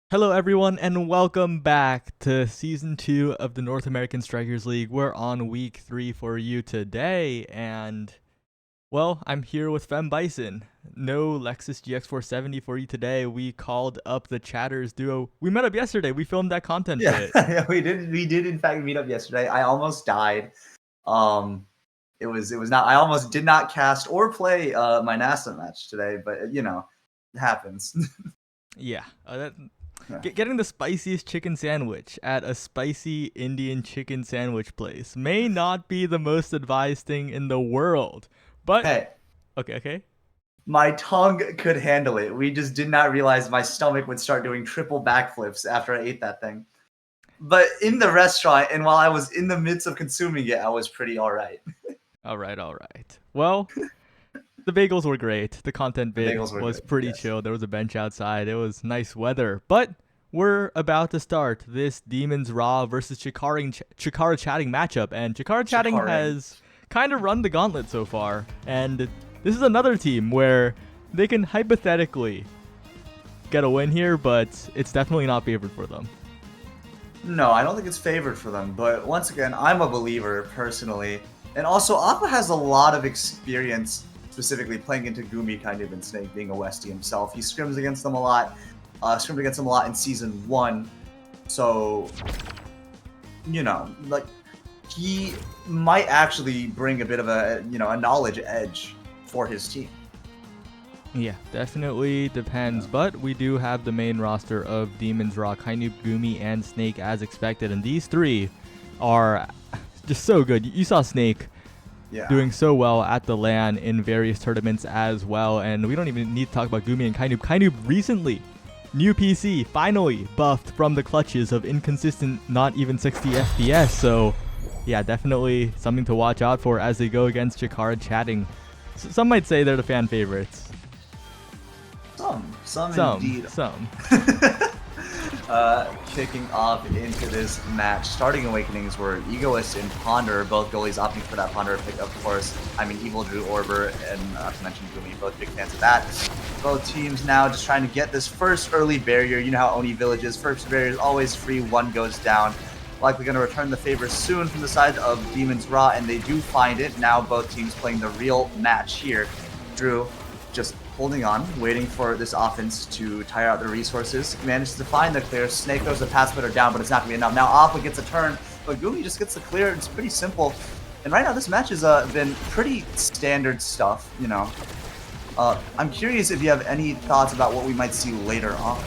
Hello, everyone, and welcome back to Season 2 of the North American Strikers League. We're on Week 3 for you today, and, well, I'm here with Fem Bison. No Lexus GX470 for you today. We called up the Chatters duo. We met up yesterday. We filmed that content bit. Yeah, we did. We did in fact meet up yesterday. I almost died. It was not. I almost did not cast or play my NASL match today, but it happens. Yeah, Yeah. getting the spiciest chicken sandwich at a spicy Indian chicken sandwich place may not be the most advised thing in the world, but Hey, okay. my tongue could handle it. We just did not realize my stomach would start doing triple backflips after I ate that thing. But in the restaurant, and while I was in the midst of consuming it, I was pretty all right. All right. Well, the bagels were great. The content The bid bagels were was good. pretty Yes. chill. There was a bench outside. It was nice weather. But we're about to start this Demons Raw versus Chikara Chatting matchup. And Chikara Chatting Chikara. has kind of run the gauntlet so far. And this is another team where they can hypothetically get a win here, but it's definitely not favored for them. No, I don't think it's favored for them. But once again, I'm a believer personally. And also, Appa has a lot of experience, specifically playing into Gumi kind of and Snake, being a Westie himself. He scrims against them a lot. Scrimmed against them a lot in Season 1. So, like, he might actually bring a bit of a knowledge edge for his team. Yeah, definitely depends, but we do have the main roster of Demons, Raw, Kainoob, Gumi, and Snake as expected, and these three are just so good. You saw Snake doing so well at the LAN in various tournaments as well, and we don't even need to talk about Gumi and Kainoob. Kainoob recently, new PC, finally buffed from the clutches of inconsistent, not even 60 FPS, so yeah, definitely something to watch out for as they go against Chikara Chatting. Some might say they're the fan favorites. Some indeed. Kicking off into this match, starting Awakenings were Egoist and Ponder, both goalies opting for that Ponder pick, of course. I mean, Evil Drew Orber, and not to mention Gumi, both big fans of that. Both teams now just trying to get this first early barrier. You know how Oni Village is. First barrier is always free, one goes down. Likely going to return the favor soon from the side of Demons Raw, and they do find it. Now both teams playing the real match here. Drew just holding on, waiting for this offense to tire out their resources. Manages to find the clear. Snake goes the pass splitter down, but it's not going to be enough. Now Appa gets a turn, but Gumi just gets the clear. It's pretty simple. And right now this match has been pretty standard stuff, I'm curious if you have any thoughts about what we might see later on.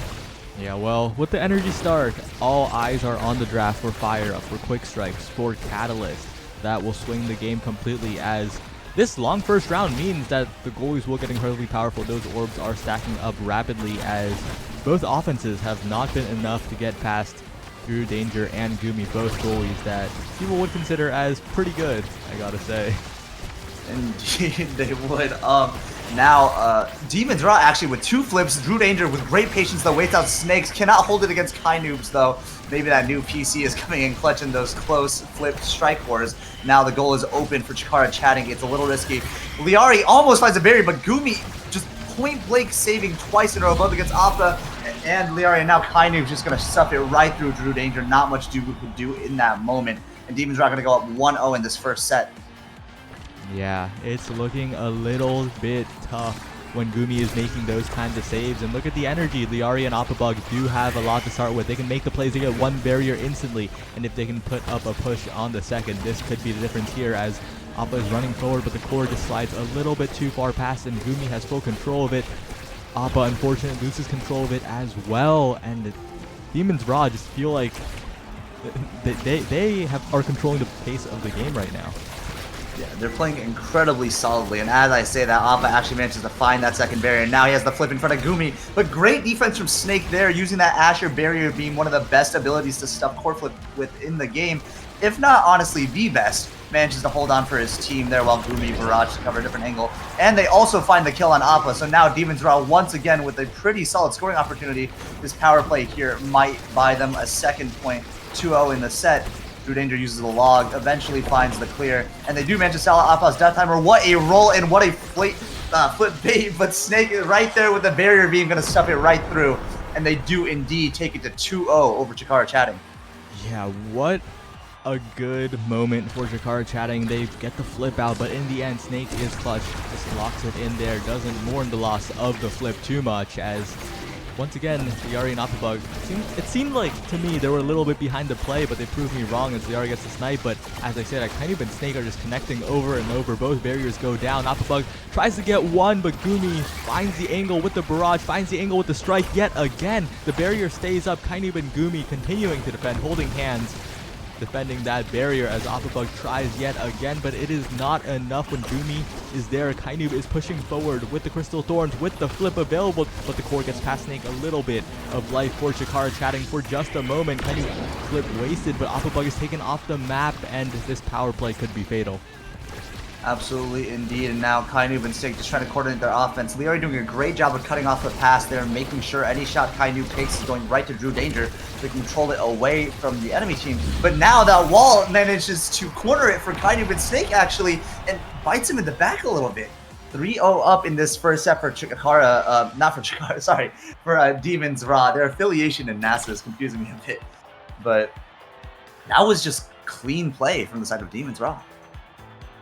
Yeah, well, with the energy start, all eyes are on the draft for Fire Up, for Quick Strikes, for Catalyst. That will swing the game completely, as this long first round means that the goalies will get incredibly powerful. Those orbs are stacking up rapidly, as both offenses have not been enough to get past Drew Danger and Gumi, both goalies that people would consider as pretty good, I gotta say. Indeed, they would. Now, Demons Raw actually with two flips. Drew Danger with great patience though waits out Snakes. Cannot hold it against Kainoobs though. Maybe that new PC is coming in clutch in those close flip strike wars. Now the goal is open for Chikara Chatting. It's a little risky. Liari almost finds a barrier, but Gumi just point blank saving twice in a row, both against Appa and Liari. And now Kainoob's just going to stuff it right through Drew Danger. Not much Drew could do in that moment. And Demons Raw going to go up 1-0 in this first set. Yeah, it's looking a little bit tough when Gumi is making those kinds of saves. And look at the energy. Liari and Appabug do have a lot to start with. They can make the plays. They get one barrier instantly. And if they can put up a push on the second, this could be the difference here, as Appa is running forward, but the core just slides a little bit too far past, and Gumi has full control of it. Appa, unfortunately, loses control of it as well. And Demons Raw just feel like they are controlling the pace of the game right now. Yeah, they're playing incredibly solidly, and as I say that, Appa actually manages to find that second barrier. Now he has the flip in front of Gumi, but great defense from Snake there, using that Asher barrier being one of the best abilities to stuff core flip within the game, if not honestly the best. Manages to hold on for his team there while Gumi barrage to cover a different angle, and they also find the kill on Appa. So now Demons Raw once again with a pretty solid scoring opportunity. This power play here might buy them a second point, 2-0 in the set. Drew Danger uses the log, eventually finds the clear, and they do manage to sell out Appa's death timer. What a roll and what a flip bait, but Snake is right there with the barrier beam, going to stuff it right through. and they do indeed take it to 2-0 over Chikara Chatting. Yeah, what a good moment for Chikara Chatting. They get the flip out, but in the end, Snake is clutch. Just locks it in there, doesn't mourn the loss of the flip too much, as once again, Liari and Opabug, it seemed like to me they were a little bit behind the play, but they proved me wrong as Liari gets the snipe. But as I said, Kainub and Snake are just connecting over and over. Both barriers go down. Opabug tries to get one, but Gumi finds the angle with the barrage, finds the angle with the strike yet again. The barrier stays up. Kainub and Gumi continuing to defend, holding hands, defending that barrier as Opabug tries yet again, but it is not enough when Gumi is there. Kainub is pushing forward with the Crystal Thorns, with the flip available, but the core gets past Snake. A little bit of life for Chikara Chatting for just a moment. Kainub flip wasted, but Opabug is taken off the map, and this power play could be fatal. Absolutely, indeed. And now Kainub and Snake just trying to coordinate their offense. Liari doing a great job of cutting off the pass there, making sure any shot Kainub takes is going right to Drew Danger to control it away from the enemy team. But now that wall manages to corner it for Kainub and Snake, actually, and bites him in the back a little bit. 3-0 up in this first set for Chikara, not for Chikara, sorry, for Demons RAHH. Their affiliation in NASL is confusing me a bit. But that was just clean play from the side of Demons RAHH.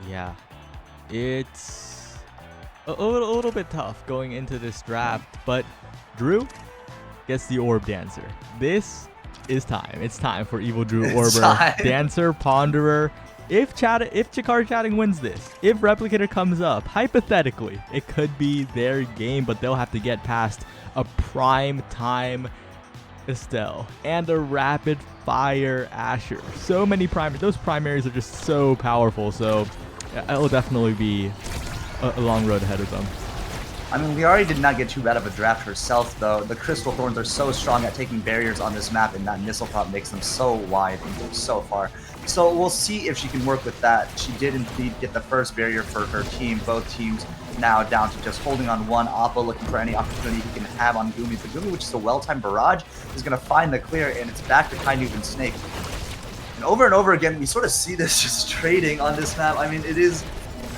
Yeah. It's a little bit tough going into this draft, but Drew gets the Orb Dancer. This is time. It's time for Evil Drew Orber. Dancer, Ponderer. If Chikara Chatting wins this, if Replicator comes up, hypothetically, it could be their game, but they'll have to get past a prime time Estelle and a rapid fire Asher. So many primaries. Those primaries are just so powerful, so it'll definitely be a long road ahead of them. I mean, Liari did not get too bad of a draft herself, though. The Crystal Thorns are so strong at taking barriers on this map, and that missile prop makes them so wide and go so far. So we'll see if she can work with that. She did indeed get the first barrier for her team. Both teams now down to just holding on one. Oppo looking for any opportunity he can have on Gumi. But Gumi, which is a well-timed barrage, is going to find the clear, and it's back to Kainub and Snake. And over again, we sort of see this just trading on this map. I mean, it is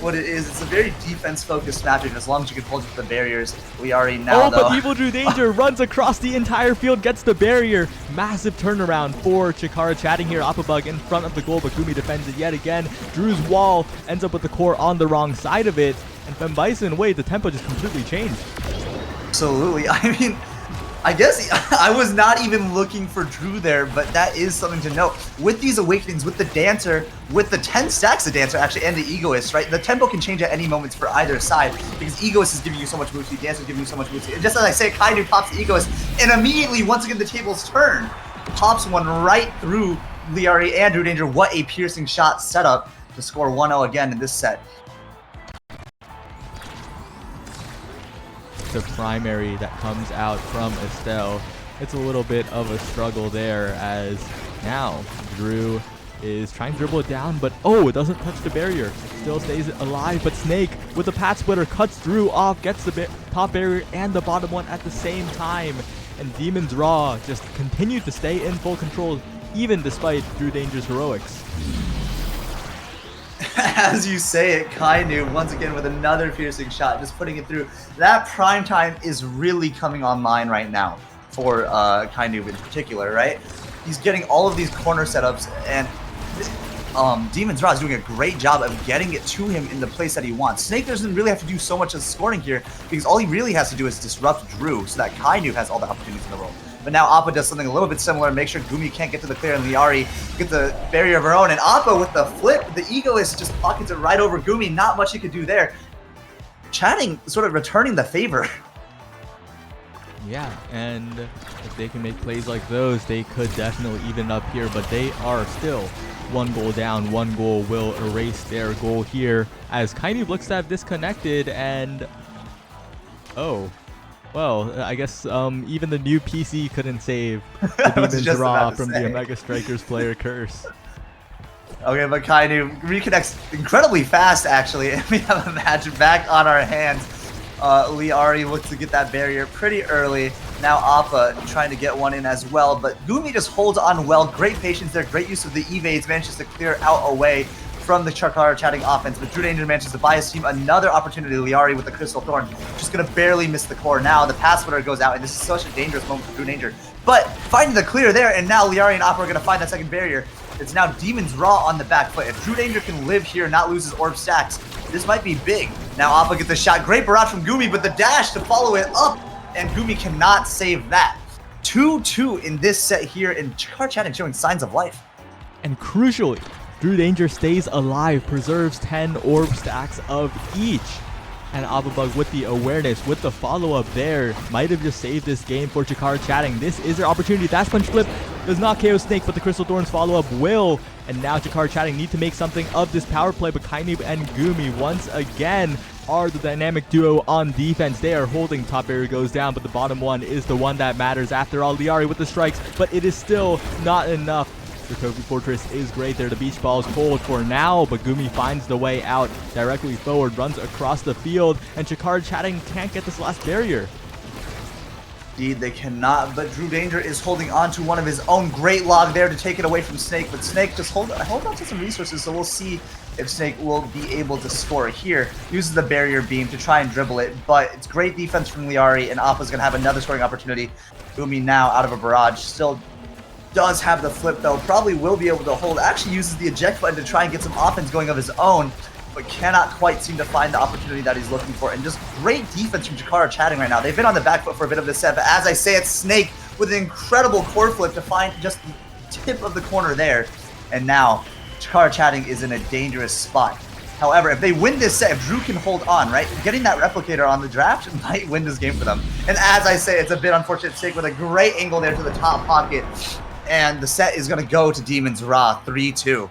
what it is. It's a very defense-focused map, and as long as you can hold it to the barriers, we already know, but Evil Drew Danger runs across the entire field, gets the barrier. Massive turnaround for Chikara Chatting here. Opabug in front of the goal, but Gumi defends it yet again. Drew's wall ends up with the core on the wrong side of it, and Fembison, wait, the tempo just completely changed. Absolutely. I mean, I guess I was not even looking for Drew there, but that is something to note. With these awakenings, with the Dancer, with the 10 stacks of Dancer, actually, and the Egoist, right? The tempo can change at any moment for either side, because Egoist is giving you so much move speed, Dancer is giving you so much move speed. And just as I say, Kainub pops the Egoist, and immediately, once again, the tables turn. Pops one right through Liari and Drew Danger. What a piercing shot setup to score 1-0 again in this set. The primary that comes out from Estelle, it's a little bit of a struggle there, as now Drew is trying to dribble it down, but it doesn't touch the barrier. Still stays alive, but Snake with the Pat Splitter cuts Drew off, gets the top barrier and the bottom one at the same time, and Demons RAHH just continue to stay in full control even despite Drew Danger's heroics. As you say it, Kainub once again with another piercing shot, just putting it through. That prime time is really coming online right now for Kainub in particular, right? He's getting all of these corner setups, and Demons RAHH is doing a great job of getting it to him in the place that he wants. Snake doesn't really have to do so much as scoring here, because all he really has to do is disrupt Drew so that Kainub has all the opportunities in the world. But now Appa does something a little bit similar, make sure Gumi can't get to the clear, and Liari get the barrier of her own. And Appa with the flip, the Egoist just pockets it right over Gumi. Not much he could do there. Chatting sort of returning the favor. Yeah, and if they can make plays like those, they could definitely even up here, but they are still one goal down. One goal will erase their goal here, as Kainub looks to have disconnected, and well, I guess even the new PC couldn't save the Demons RAHH from the Omega Strikers player curse. Okay, but Kainub reconnects incredibly fast, actually, and we have a match back on our hands. Liari looks to get that barrier pretty early. Now Appa trying to get one in as well, but Gumi just holds on well. Great patience there, great use of the evades, manages to clear out away from the Chakar chatting offense, but Drew Danger manages to buy his team another opportunity. Liari with the Crystal Thorn, just gonna barely miss the core. Now the pass splitter goes out, and this is such a dangerous moment for Drew Danger. But finding the clear there, and now Liari and Oppa are gonna find that second barrier. It's now Demon's Raw on the back foot. If Drew Danger can live here and not lose his orb stacks, this might be big. Now Oppa gets the shot. Great barrage from Gumi, but the dash to follow it up, and Gumi cannot save that. 2-2 in this set here, and Chakar chatting showing signs of life. And crucially, Drew Danger stays alive, preserves 10 orb stacks of each. And Ababug with the awareness, with the follow-up there, might have just saved this game for Chakar chatting. This is their opportunity. Dash punch flip does not KO Snake, but the Crystal Thorns follow-up will. And now Chakar chatting need to make something of this power play, but Kainoob and Gumi once again are the dynamic duo on defense. They are holding. Top barrier goes down, but the bottom one is the one that matters. After all, Liari with the strikes, but it is still not enough. The Kofi Fortress is great there. The beach ball is cold for now, but Gumi finds the way out directly forward, runs across the field, and Chakar chatting can't get this last barrier. Indeed, they cannot, but Drew Danger is holding on to one of his own. Great log there to take it away from Snake, but Snake just hold on to some resources, so we'll see if Snake will be able to score here. Uses the barrier beam to try and dribble it, but it's great defense from Liari, and Appa's going to have another scoring opportunity. Gumi now out of a barrage, still does have the flip though, probably will be able to hold. Actually uses the eject button to try and get some offense going of his own, but cannot quite seem to find the opportunity that he's looking for. And just great defense from Chakar chatting right now. They've been on the back foot for a bit of this set, but as I say, it's Snake with an incredible core flip to find just the tip of the corner there. And now Chakar chatting is in a dangerous spot. However, if they win this set, if Drew can hold on, right, getting that replicator on the draft might win this game for them. And as I say, it's a bit unfortunate. Snake with a great angle there to the top pocket. And the set is going to go to Demon's Raw 3-2.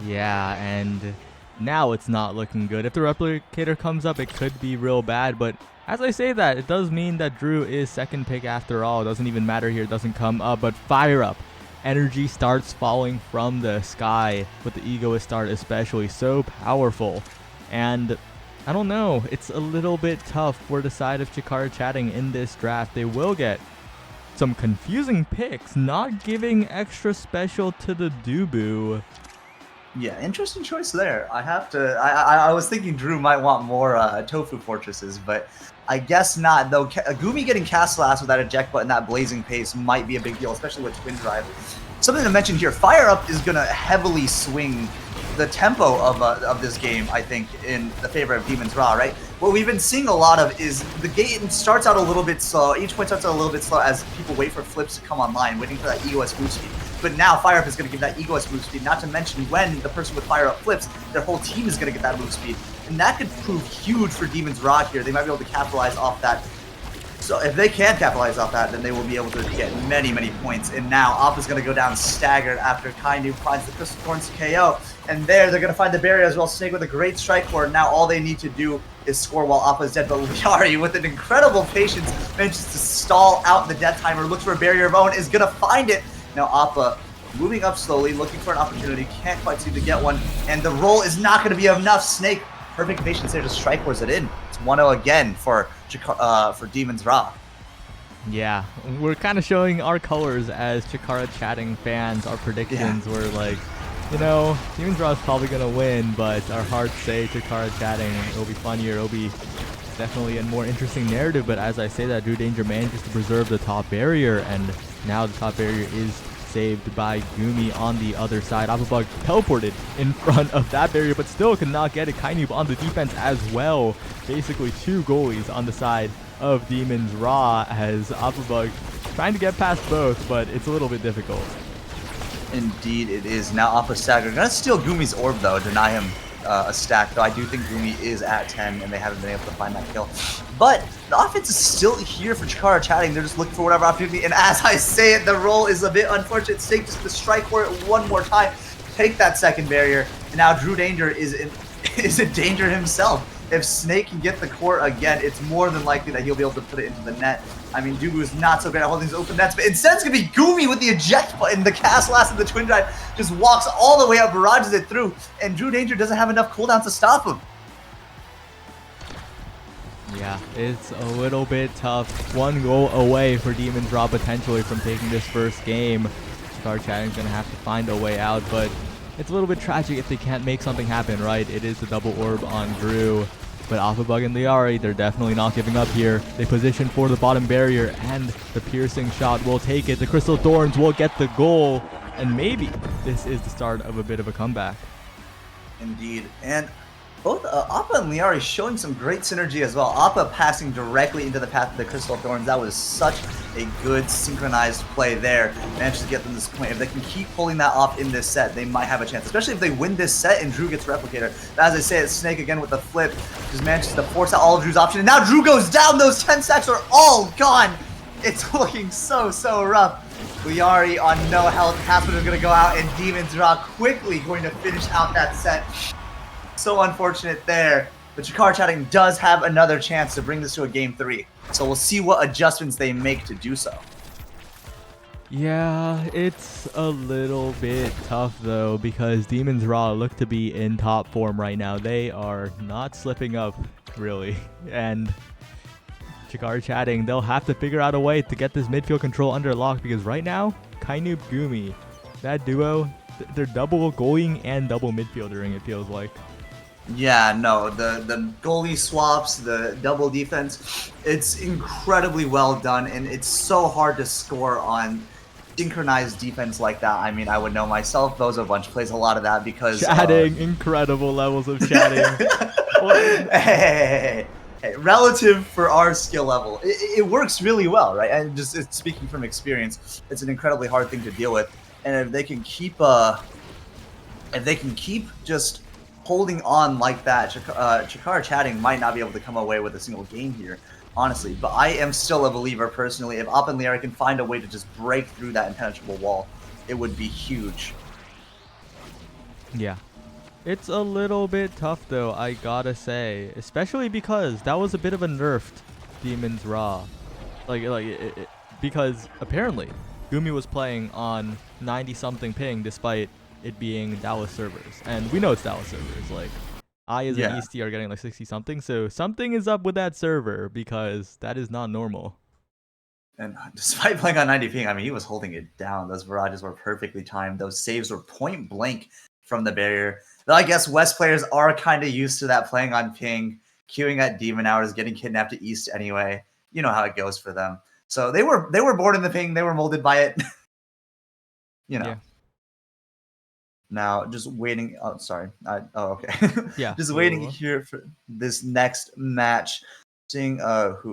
Yeah, and now it's not looking good. If the replicator comes up, it could be real bad. But as I say that, it does mean that Drew is second pick after all. It doesn't even matter here. It doesn't come up. But fire up. Energy starts falling from the sky with the Egoist start especially. So powerful. And I don't know. It's a little bit tough for the side of Chakar chatting in this draft. They will get some confusing picks, not giving extra special to the Dubu. Yeah, interesting choice there. I have to. I was thinking Drew might want more Tofu Fortresses, but I guess not. Though Gumi getting cast last with that eject button, that blazing pace might be a big deal, especially with Twin Drive. Something to mention here: Fire Up is gonna heavily swing the tempo of this game, I think, in the favor of Demon's Raw, right? What we've been seeing a lot of is the game starts out a little bit slow. Each point starts out a little bit slow as people wait for flips to come online, waiting for that EOS move speed. But now Fire Up is going to give that EOS move speed, not to mention when the person with Fire Up flips, their whole team is going to get that move speed. And that could prove huge for Demon's Raw here. They might be able to capitalize off that. So if they can capitalize off that, then they will be able to get many, many points. And now Oppa's going to go down staggered after Kainoob finds the Crystal Thorns to KO. And there, they're going to find the barrier as well. Snake with a great strike cord. Now all they need to do is score while Appa's dead. But Liari, with an incredible patience, manages to stall out the death timer, looks for a barrier of own, is going to find it. Now Appa moving up slowly, looking for an opportunity, can't quite seem to get one. And the roll is not going to be enough. Snake, perfect patience there, just strike cords it in. It's 1-0 again for Demon's Raw. Yeah, we're kind of showing our colors as Chakara chatting fans. Our predictions were like, you know, Demon's Raw is probably going to win, but our hearts say Chakara chatting. It'll be funnier. It'll be definitely a more interesting narrative. But as I say that, Drew Danger manages to preserve the top barrier, and now the top barrier is saved by Gumi on the other side. Appabug teleported in front of that barrier, but still could not get it. Kainoob on the defense as well. Basically two goalies on the side of Demon's Raw as Appabug trying to get past both, but it's a little bit difficult. Indeed it is. Now Appa stagger. Gonna steal Gumi's orb though, deny him a stack, though I do think Gumi is at 10 and they haven't been able to find that kill. But the offense is still here for Chakara chatting. They're just looking for whatever opportunity, and as I say it, the roll is a bit unfortunate. Snake just to strike for it one more time, take that second barrier, and now Drew Danger is in danger himself. If Snake can get the core again, it's more than likely that he'll be able to put it into the net. I mean, Dubu is not so great at holding these open nets, but instead it's going to be Gumi with the eject button. The cast last of the Twin Drive just walks all the way up, barrages it through, and Drew Danger doesn't have enough cooldowns to stop him. Yeah, it's a little bit tough. One goal away for Demon's Raw potentially from taking this first game. Chakara chatting's going to have to find a way out, but it's a little bit tragic if they can't make something happen, right? It is the double orb on Drew. But Alpha Bug and Liari, they're definitely not giving up here. They position for the bottom barrier, and the piercing shot will take it. The Crystal Thorns will get the goal, and maybe this is the start of a bit of a comeback. Indeed. And both Appa and Liari showing some great synergy as well. Appa passing directly into the path of the Crystal Thorns. That was such a good synchronized play there. Managed to get them to this point. If they can keep pulling that off in this set, they might have a chance. Especially if they win this set and Drew gets Replicator. But as I say, it's Snake again with the flip. Just manages to force out all of Drew's options. And now Drew goes down. Those 10 stacks are all gone. It's looking so rough. Liari on no health. Casper is going to go out, and Demon's Ra quickly going to finish out that set. So unfortunate there, but Chikara Chatting does have another chance to bring this to a game 3. So we'll see what adjustments they make to do so. Yeah, it's a little bit tough though, because Demon's Raw look to be in top form right now. They are not slipping up, really. And Chikara Chatting, they'll have to figure out a way to get this midfield control under lock, because right now, Kainoob Gumi, that duo, they're double goaling and double midfieldering, it feels like. Yeah, no, the goalie swaps, the double defense, it's incredibly well done, and it's so hard to score on synchronized defense like that. I mean, I would know myself. Bozo Bunch plays a lot of that because... Chatting, incredible levels of chatting. Hey, relative for our skill level, it works really well, right? And just speaking from experience, it's an incredibly hard thing to deal with. And if they can keep just holding on like that, Chikara Chatting might not be able to come away with a single game here, honestly. But I am still a believer personally. If Appa and Liari can find a way to just break through that impenetrable wall, it would be huge. Yeah. It's a little bit tough though, I gotta say, especially because that was a bit of a nerfed Demon's Raw. Because apparently Gumi was playing on 90-something ping despite it being Dallas servers, and we know it's Dallas servers. Like, I as an Eastie are getting like 60-something, so something is up with that server, because that is not normal. And despite playing on 90 ping, I mean, he was holding it down. Those barrages were perfectly timed. Those saves were point blank from the barrier. Though I guess West players are kind of used to that, playing on ping, queuing at demon hours, getting kidnapped to East anyway. You know how it goes for them. So they were born in the ping. They were molded by it. You know. Yeah. Now, just waiting. Oh, sorry. Okay. Yeah. Just waiting here for this next match. Seeing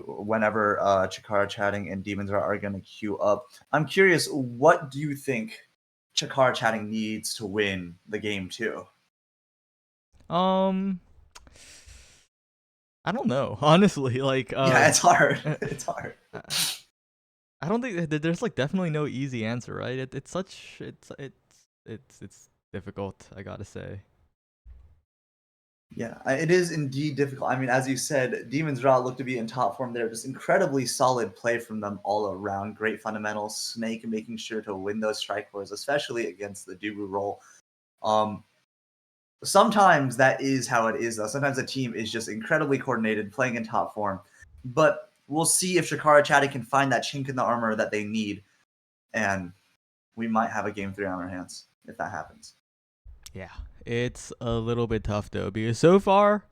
whenever Chikara Chatting and Demons are going to queue up. I'm curious, what do you think Chikara Chatting needs to win the game 2? I don't know, honestly. Like, yeah, it's hard. It's hard. I don't think there's like definitely no easy answer, right? It's difficult, I gotta say. Yeah, it is indeed difficult. I mean, as you said, Demon's Raw looked to be in top form there. Just incredibly solid play from them all around. Great fundamentals. Snake making sure to win those strike wars, especially against the Dubu role. Sometimes that is how it is, though. Sometimes a team is just incredibly coordinated, playing in top form. But we'll see if Chikara Chatting can find that chink in the armor that they need. And we might have a game 3 on our hands if that happens. Yeah, it's a little bit tough, though, because so far,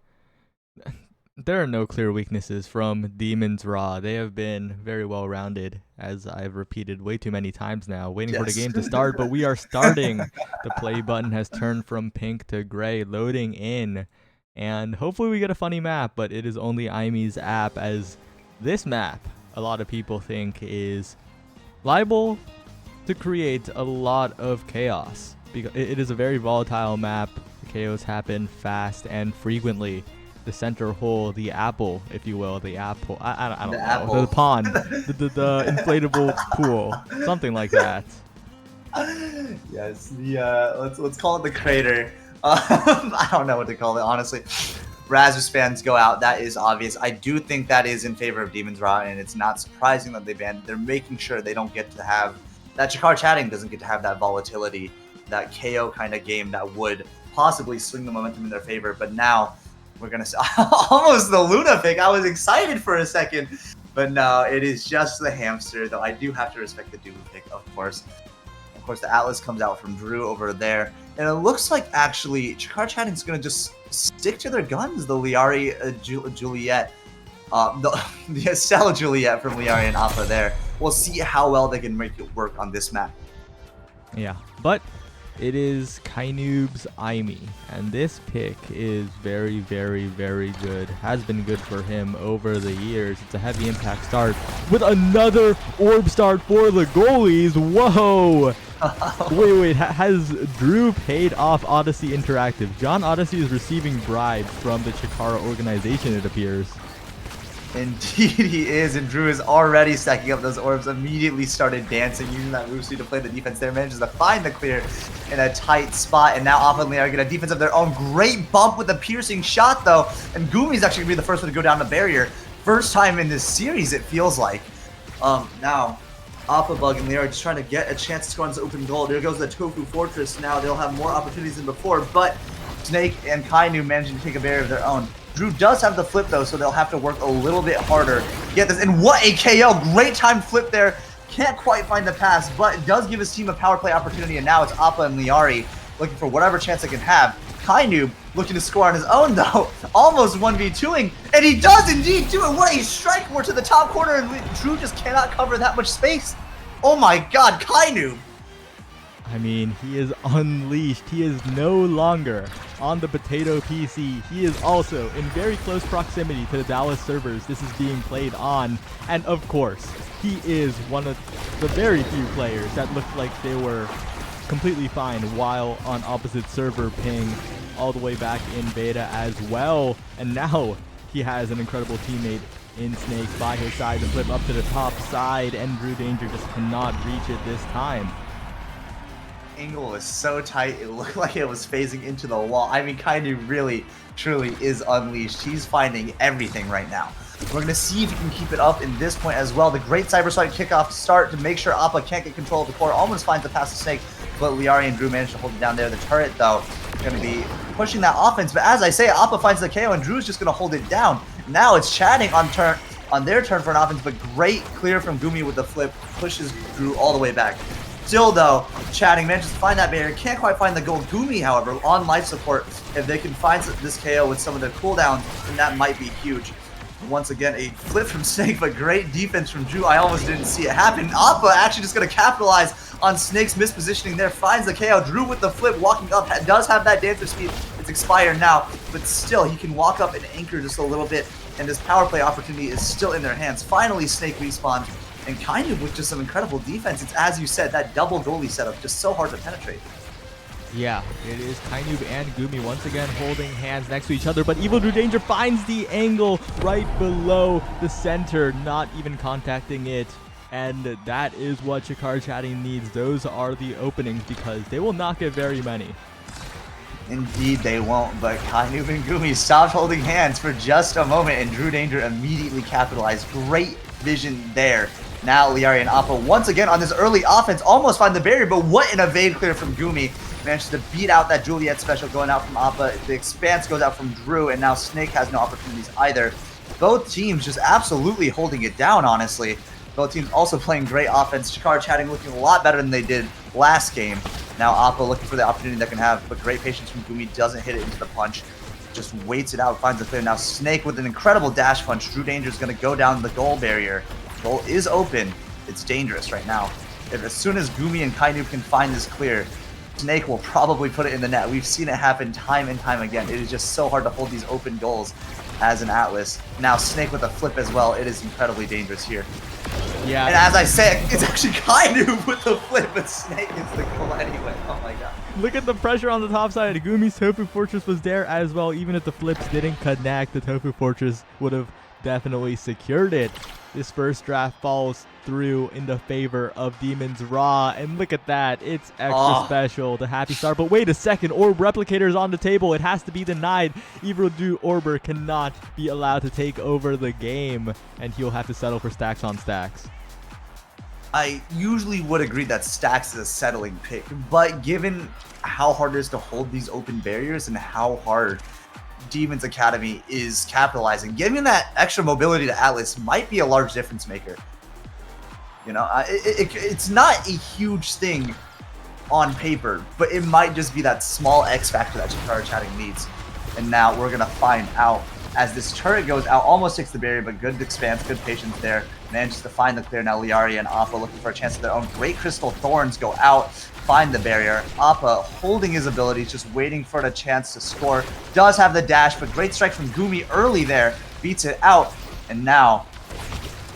there are no clear weaknesses from Demon's Raw. They have been very well-rounded, as I've repeated way too many times now, waiting for the game to start, but we are starting. The play button has turned from pink to gray, loading in, and hopefully we get a funny map, but it is only Imi's app, as this map, a lot of people think, is liable to create a lot of chaos. Because it is a very volatile map. The chaos happen fast and frequently. The center hole, the apple, if you will, the apple. I don't know. Apple. The pond, the inflatable pool, something like that. Yes, let's call it the crater. I don't know what to call it, honestly. Razus fans go out. That is obvious. I do think that is in favor of Demon's Raw, and it's not surprising that they banned. They're making sure they don't get to have that. Chikara Chatting doesn't get to have that volatility, that KO kind of game that would possibly swing the momentum in their favor. But now we're going to see almost the Luna pick. I was excited for a second, but no, it is just the hamster, though I do have to respect the Doom pick, of course. course, the Atlas comes out from Drew over there. And it looks like, actually, Chikar Chatting's going to just stick to their guns, the Liari Juliet. The Estelle Juliet from Liari and Appa there. We'll see how well they can make it work on this map. Yeah, but it is Kainoob's Aimi, and this pick is very, very, very good. Has been good for him over the years. It's a heavy impact start with another orb start for the goalies. Whoa! Wait, has Drew paid off Odyssey Interactive? John Odyssey is receiving bribes from the Chikara organization, it appears. Indeed he is, and Drew is already stacking up those orbs, immediately started dancing, using that move speed to play the defense there, manages to find the clear in a tight spot, and now Appa and Liari get a defense of their own. Great bump with a piercing shot though, and Gumi's actually going to be the first one to go down the barrier. First time in this series, it feels like. Now, Appa Bug and Liari just trying to get a chance to score on this open goal. There goes the Tofu Fortress. Now they'll have more opportunities than before, but Snake and Kainu managing to take a barrier of their own. Drew does have the flip though, so they'll have to work a little bit harder to get this. And what a KO! Great timed flip there. Can't quite find the pass, but it does give his team a power play opportunity, and now it's Appa and Liari looking for whatever chance they can have. Kainu looking to score on his own though, almost 1v2ing, and he does indeed do it. What a strike! We're to the top corner, and Drew just cannot cover that much space. Oh my god, Kainu! I mean, he is unleashed. He is no longer on the potato PC. He is also in very close proximity to the Dallas servers this is being played on. And of course, he is one of the very few players that looked like they were completely fine while on opposite server ping all the way back in beta as well. And now he has an incredible teammate in Snake by his side to flip up to the top side, and Drew Danger just cannot reach it this time. Angle was so tight, it looked like it was phasing into the wall. I mean, Kainu really, truly is unleashed. He's finding everything right now. We're going to see if he can keep it up in this point as well. The great Cybersonic kickoff start to make sure Appa can't get control of the core. Almost finds the pass to Snake, but Liari and Drew managed to hold it down there. The turret, though, going to be pushing that offense. But as I say, Appa finds the KO, and Drew's just going to hold it down. Now it's Chatting on their turn for an offense, but great clear from Gumi with the flip. Pushes Drew all the way back. Still, though, Chatting manages to find that barrier. Can't quite find the goal. Gumi, however, on life support. If they can find this KO with some of their cooldowns, then that might be huge. Once again, a flip from Snake, but great defense from Drew. I almost didn't see it happen. Appa actually just going to capitalize on Snake's mispositioning there. Finds the KO. Drew with the flip, walking up. Does have that dancer speed. It's expired now, but still, he can walk up and anchor just a little bit, and this power play opportunity is still in their hands. Finally, Snake respawned. And kind of with just some incredible defense. It's, as you said, that double goalie setup, just so hard to penetrate. Yeah, it is Kainoob and Gumi once again holding hands next to each other, but Evil Drew Danger finds the angle right below the center, not even contacting it. And that is what Chikara Chatting needs. Those are the openings, because they will not get very many. Indeed they won't, but Kainoob and Gumi stopped holding hands for just a moment, and Drew Danger immediately capitalized. Great vision there. Now Liari and Appa once again on this early offense almost find the barrier, but what an evade clear from Gumi. Manages to beat out that Juliet special going out from Appa. The expanse goes out from Drew, and now Snake has no opportunities either. Both teams just absolutely holding it down, honestly. Both teams also playing great offense. Chikara Chatting looking a lot better than they did last game. Now Appa looking for the opportunity that can have, but great patience from Gumi, doesn't hit it into the punch. Just waits it out, finds the clear. Now Snake with an incredible dash punch. Drew Danger is going to go down the goal barrier. Goal is open. It's dangerous right now. As soon as Gumi and Kainoob can find this clear, Snake will probably put it in the net. We've seen it happen time and time again. It is just so hard to hold these open goals as an Atlas. Now Snake with a flip as well. It is incredibly dangerous here. Yeah. And as I say, it's actually Kainoob with the flip, but Snake is the goal anyway. Oh my god. Look at the pressure on the top side. Gumi's Tofu Fortress was there as well. Even if the flips didn't connect, the Tofu Fortress would have definitely secured it. This first draft falls through in the favor of Demons Raw, and look at that. It's extra special, the happy start. But wait a second, Orb Replicator is on the table. It has to be denied. Evil Drew Orber cannot be allowed to take over the game, and he'll have to settle for stacks on stacks. I usually would agree that stacks is a settling pick, but given how hard it is to hold these open barriers and how hard Demons Academy is capitalizing, giving that extra mobility to Atlas might be a large difference maker. You know, it's not a huge thing on paper, but it might just be that small X factor that Chikara Chatting needs. And now we're gonna find out as this turret goes out, almost takes the barrier, but good expanse, good patience there. Manages to find the clear. Now Liari and Appa looking for a chance of their own. Great Crystal Thorns go out, find the barrier. Appa holding his abilities, just waiting for a chance to score. Does have the dash, but great strike from Gumi early there. Beats it out, and now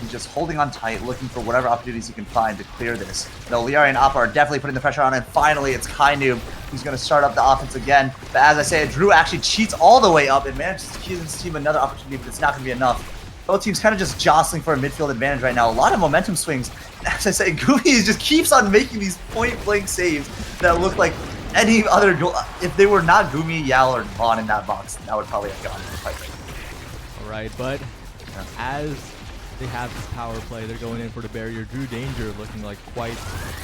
he's just holding on tight, looking for whatever opportunities he can find to clear this. No, Liari and Appa are definitely putting the pressure on, and finally it's Kainoob who's going to start up the offense again. But as I say, Drew actually cheats all the way up and manages to give his team another opportunity, but it's not going to be enough. Both teams kind of just jostling for a midfield advantage right now. A lot of momentum swings. As I say, Gumi just keeps on making these point-blank saves that look like any other goal. If they were not Gumi, Yal, or Vaughn in that box, that would probably have gone in the fight. All right, but as they have this power play, they're going in for the barrier. Drew Danger looking like quite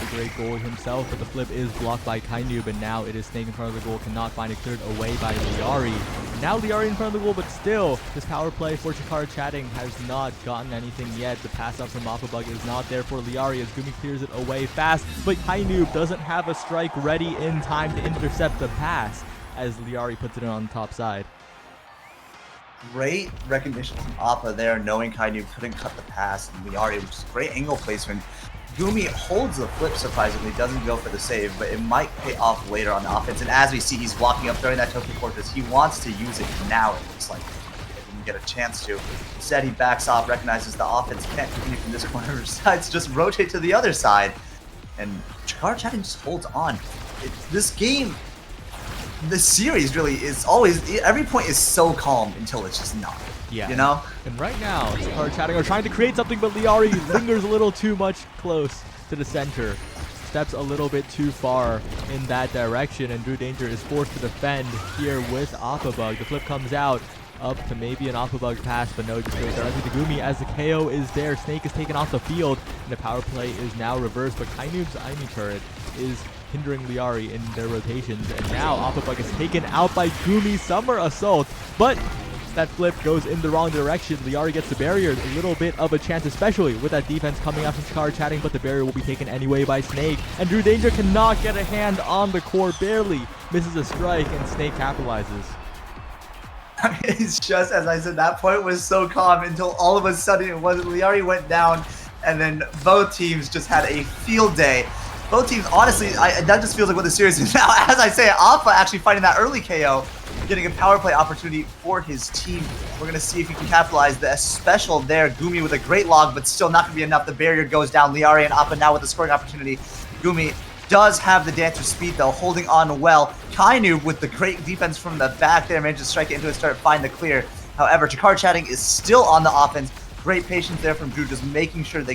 a great goal himself, but the flip is blocked by Kainoob, and now it is Snake in front of the goal, cannot find it, cleared away by Liari. Now Liari in front of the goal, but still, this power play for Chikara Chatting has not gotten anything yet. The pass up from Mafabug is not there for Liari as Gumi clears it away fast, but Kainoob doesn't have a strike ready in time to intercept the pass as Liari puts it in on the top side. Great recognition from Appa there, knowing Kainoob couldn't cut the pass, and Liari, which is great angle placement. Gumi holds the flip, surprisingly, doesn't go for the save, but it might pay off later on the offense. And as we see, he's walking up, throwing that Toki Fortress. He wants to use it now, it looks like, if he can get a chance to. Instead, he backs off, recognizes the offense can't continue from this corner, decides to just rotate to the other side. And Chikara Chatting just holds on. This game, the series really is always, every point is so calm until it's just not. Yeah. You know? And right now, Chikara Chatting are trying to create something, but Liari lingers a little too much close to the center. Steps a little bit too far in that direction, and Drew Danger is forced to defend here with Aquabug. The flip comes out, up to maybe an Aquabug pass, but no, just goes directly to Gumi as the KO is there. Snake is taken off the field, and the power play is now reversed, but Kainoob's Aimi turret is hindering Liari in their rotations, and now Aquabug is taken out by Gumi's Summer Assault, but that flip goes in the wrong direction. Liari gets the barrier, a little bit of a chance, especially with that defense coming out from Chikara Chatting, but the barrier will be taken anyway by Snake, and Drew Danger cannot get a hand on the core, barely misses a strike, and Snake capitalizes. I mean, it's just, as I said, that point was so calm until all of a sudden it wasn't. Liari went down, and then both teams just had a field day. Both teams, honestly, that just feels like what the series is now. As I say, Alpha actually finding that early KO, getting a power play opportunity for his team. We're going to see if he can capitalize. The special there, Gumi with a great log, but still not going to be enough. The barrier goes down. Liari and Appa now with the scoring opportunity. Gumi does have the dancer speed, though, holding on well. Kainoob with the great defense from the back there, manages to strike it into his turret, find the clear. However, Chikara Chatting is still on the offense. Great patience there from Drew, just making sure they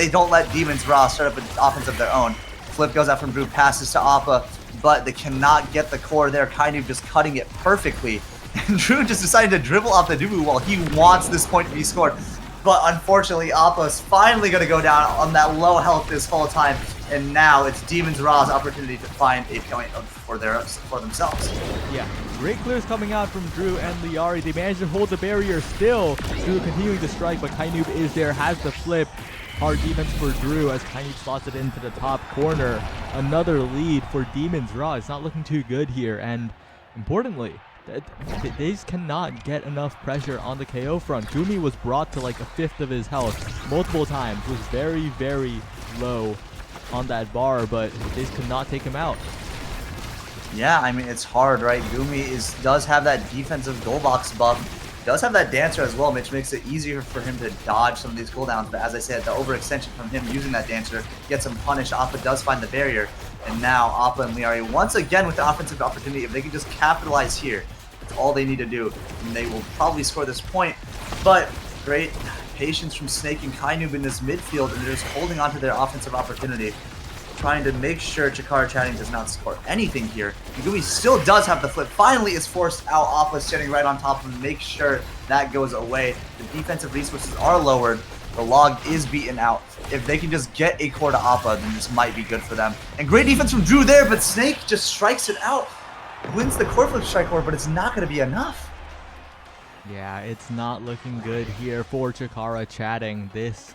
don't let Demons Raw start up an offense of their own. Flip goes out from Drew, passes to Appa, but they cannot get the core there. Kainoob just cutting it perfectly. And Drew just decided to dribble off the Dubu wall. He wants this point to be scored. But unfortunately, Appa's finally going to go down on that low health this whole time. And now it's Demons Raw's opportunity to find a point for themselves. Yeah, great clears coming out from Drew and Liari. They managed to hold the barrier still. Drew continuing to strike, but Kainoob is there, has the flip. Hard defense for Drew as Kainoob slots it into the top corner. Another lead for Demons Raw. It's not looking too good here, and importantly, they just cannot get enough pressure on the KO front. Gumi was brought to like a fifth of his health multiple times, was very, very low on that bar, but they just could not take him out. Yeah, I mean, it's hard, right? Gumi does have that defensive goal box buff. Does have that dancer as well, which makes it easier for him to dodge some of these cooldowns. But as I said, the overextension from him using that dancer gets him punished. Appa does find the barrier. And now Appa and Liari, once again with the offensive opportunity, if they can just capitalize here, that's all they need to do. And they will probably score this point. But great patience from Snake and Kainoob in this midfield, and they're just holding on to their offensive opportunity, trying to make sure Chikara Chatting does not score anything here. Gumi still does have the flip. Finally, it's forced out. Appa standing right on top of him, make sure that goes away. The defensive resources are lowered. The log is beaten out. If they can just get a core to Appa, then this might be good for them. And great defense from Drew there, but Snake just strikes it out. Wins the core flip strike core, but it's not going to be enough. Yeah, it's not looking good here for Chikara Chatting. This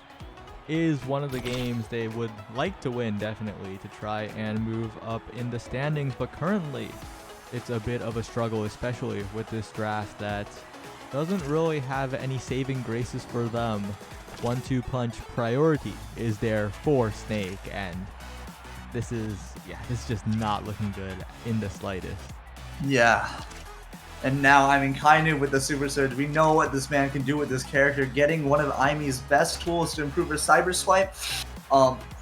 is one of the games they would like to win, definitely, to try and move up in the standings. But currently, it's a bit of a struggle, especially with this draft that doesn't really have any saving graces for them. 1-2 punch priority is there for Snake, and this is just not looking good in the slightest. Yeah. And now, I mean, Kainu with the Super Surge, we know what this man can do with this character. Getting one of Imi's best tools to improve her Cyber Swipe.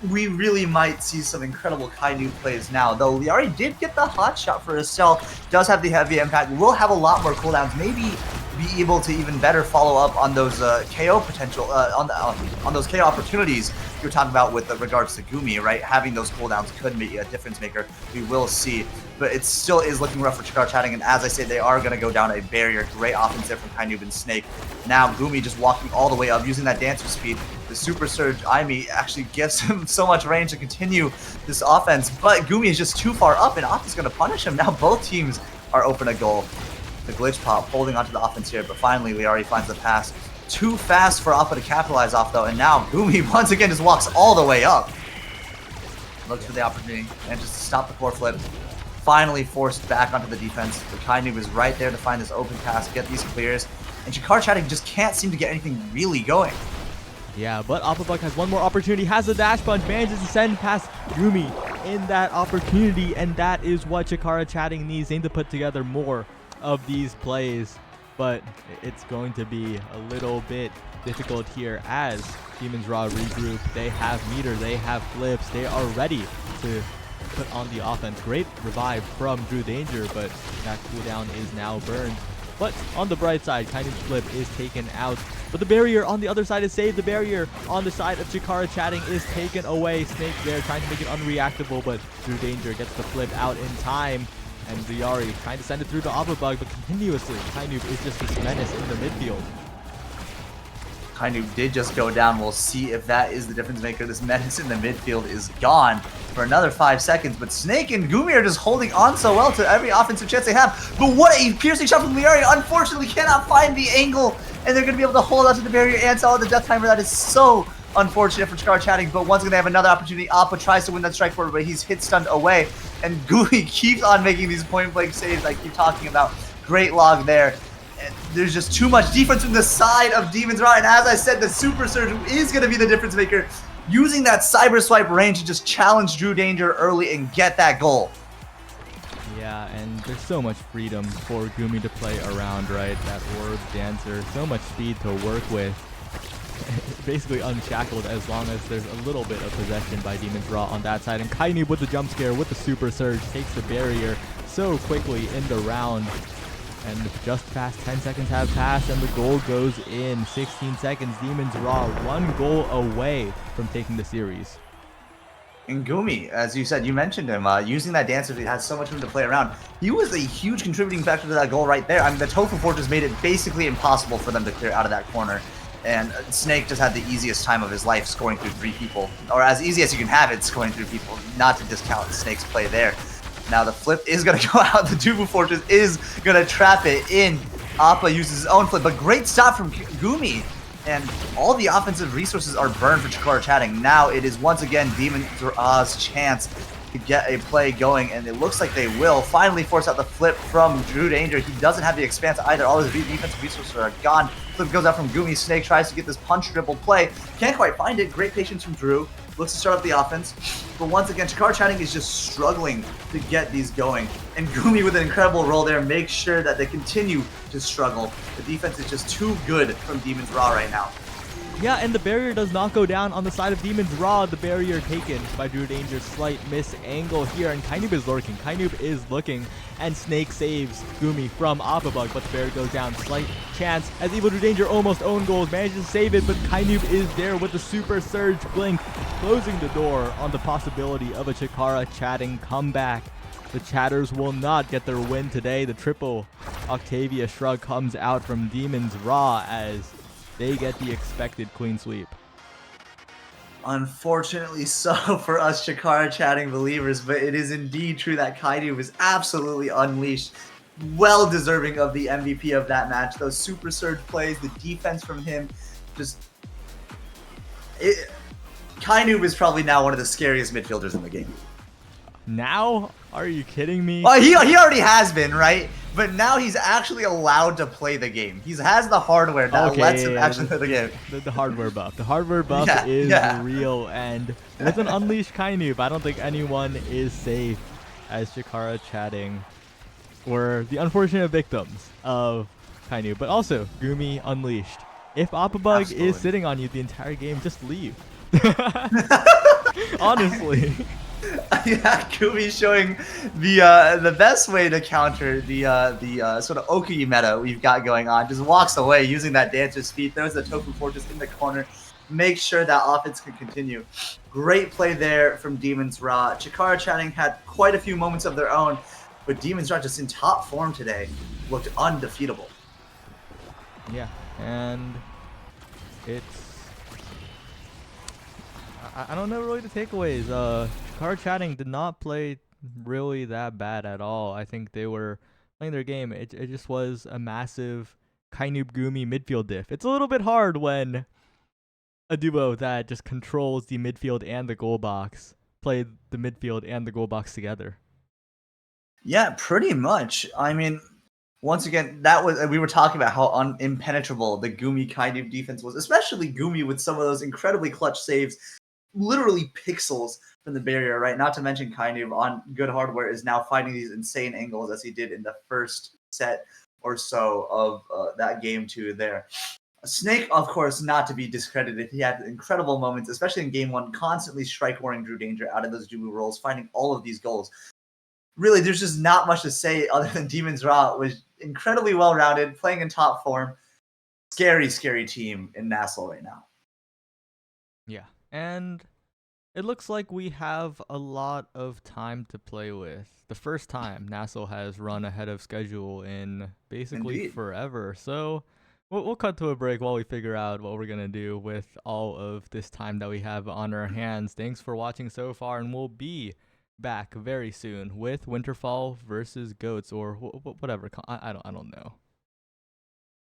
We really might see some incredible Kainu plays now. Though Liari did get the hot shot for herself, does have the heavy impact, will have a lot more cooldowns, maybe be able to even better follow up on those KO potential, on those KO opportunities you were talking about with regards to Gumi, right? Having those cooldowns could be a difference maker. We will see. But it still is looking rough for Chikara Chatting, and as I say, they are going to go down a barrier. Great offense there from Kainu and Snake. Now Gumi just walking all the way up, using that dancer speed. The Super Surge Imi actually gives him so much range to continue this offense, but Gumi is just too far up, and Oppa's going to punish him. Now both teams are open a goal. The glitch pop holding onto the offense here, but finally Liari finds the pass. Too fast for Oppa to capitalize off, though, and now Gumi once again just walks all the way up. Looks for the opportunity, and just to stop the core flip. Finally forced back onto the defense. The Kainu is right there to find this open pass, get these clears, and Chikara Chatting just can't seem to get anything really going. Yeah, but Oppabuck has one more opportunity, has a dash punch, manages to send past Gumi in that opportunity, and that is what Chikara Chatting needs. They need to put together more of these plays, but it's going to be a little bit difficult here as Demon's Raw regroup. They have meter, they have flips, they are ready to put on the offense. Great revive from Drew Danger, but that cooldown is now burned. But on the bright side, Kainu's flip is taken out, but the barrier on the other side is saved. The barrier on the side of Chikara Chatting is taken away. Snake there trying to make it unreactable, but Drew Danger gets the flip out in time. And Liari trying to send it through the Oppa, but continuously, Kainu is just this menace in the midfield. Kainu did just go down. We'll see if that is the difference maker. This menace in the midfield is gone for another 5 seconds, but Snake and Gumi are just holding on so well to every offensive chance they have. But what a piercing shot from Liari. Unfortunately, cannot find the angle, and they're going to be able to hold on to the barrier and solve the death timer. That is so unfortunate for Chikara Chatting, but once again they have another opportunity. Appa tries to win that strike forward, but he's hit stunned away, and Gumi keeps on making these point-blank saves I keep talking about. Great log there. And there's just too much defense from the side of Demon's Raw, and as I said, the Super Surge is going to be the difference maker, using that Cyber Swipe range to just challenge Drew Danger early and get that goal. Yeah, and there's so much freedom for Gumi to play around, right? That Orb Dancer, so much speed to work with. Basically unshackled as long as there's a little bit of possession by Demon's Raw on that side. And Kainu with the jump scare, with the Super Surge, takes the barrier so quickly in the round. And just past 10 seconds have passed, and the goal goes in. 16 seconds, Demon's Raw 1 goal away from taking the series. And Gumi, as you said, you mentioned him, using that dancer, he has so much room to play around. He was a huge contributing factor to that goal right there. I mean, the Tofu Fortress made it basically impossible for them to clear out of that corner. And Snake just had the easiest time of his life scoring through 3 people. Or as easy as you can have it, scoring through people, not to discount Snake's play there. Now the flip is going to go out. The Tofu Fortress is going to trap it in. Appa uses his own flip, but great stop from Gumi. And all the offensive resources are burned for Chikara Chatting. Now it is once again Demon's Raw's chance to get a play going, and it looks like they will finally force out the flip from Drew Danger. He doesn't have the expanse either. All his defensive resources are gone. Flip goes out from Gumi. Snake tries to get this punch dribble play. Can't quite find it. Great patience from Drew. Looks to start up the offense. But once again, Chikara Chatting is just struggling to get these going. And Gumi with an incredible roll there makes sure that they continue to struggle. The defense is just too good from Demon's Raw right now. Yeah, and the barrier does not go down on the side of Demon's Raw. The barrier taken by Drew Danger's slight miss angle here, and Kainoob is lurking. Kainoob is looking, and Snake saves Gumi from Oppa, but the barrier goes down. Slight chance as Evil Drew Danger almost own goals, manages to save it, but Kainoob is there with the Super Surge Blink, closing the door on the possibility of a Chikara Chatting comeback. The Chatters will not get their win today. The triple Octavia Shrug comes out from Demon's Raw as they get the expected clean sweep. Unfortunately so for us Chikara Chatting believers, but it is indeed true that Kainoob is absolutely unleashed. Well deserving of the MVP of that match. Those Super Surge plays, the defense from him, just... Kainoob is probably now one of the scariest midfielders in the game. Now? Are you kidding me? Well, he already has been, right? But now he's actually allowed to play the game. He has the hardware that lets him actually play the game. The hardware buff. The hardware buff is real, and with an unleashed Kainoob, I don't think anyone is safe, as Chikara chatting were the unfortunate victims of Kainoob. But also, Gumi unleashed. If Appabug is sitting on you the entire game, just leave. Honestly. Yeah, Gumi showing the best way to counter the sort of Okuyi meta we've got going on. Just walks away using that dancer's speed, throws the Tofu Fortress in the corner, makes sure that offense can continue. Great play there from Demon's Ra. Chikara chatting had quite a few moments of their own, but Demon's Ra just in top form today looked undefeatable. Yeah, and it's I don't know really the takeaways. Chikara chatting did not play really that bad at all. I think they were playing their game. It just was a massive Kainoob Gumi midfield diff. It's a little bit hard when a duo that just controls the midfield and the goal box play the midfield and the goal box together. Yeah, pretty much. I mean, once again, we were talking about how impenetrable the Gumi Kainoob defense was, especially Gumi with some of those incredibly clutch saves, literally pixels from the barrier, right? Not to mention Kainoob on good hardware is now fighting these insane angles as he did in the first set or so of that game 2 there. Snake, of course, not to be discredited. He had incredible moments, especially in game 1, constantly strike warring Drew Danger out of those Jubu rolls, finding all of these goals. Really, there's just not much to say other than Demon's Ra was incredibly well-rounded, playing in top form. Scary, scary team in NASL right now. Yeah, and it looks like we have a lot of time to play with. The first time NASL has run ahead of schedule in basically forever. So we'll cut to a break while we figure out what we're going to do with all of this time that we have on our hands. Thanks for watching so far, and we'll be back very soon with Winterfall versus Goats or whatever. I don't know.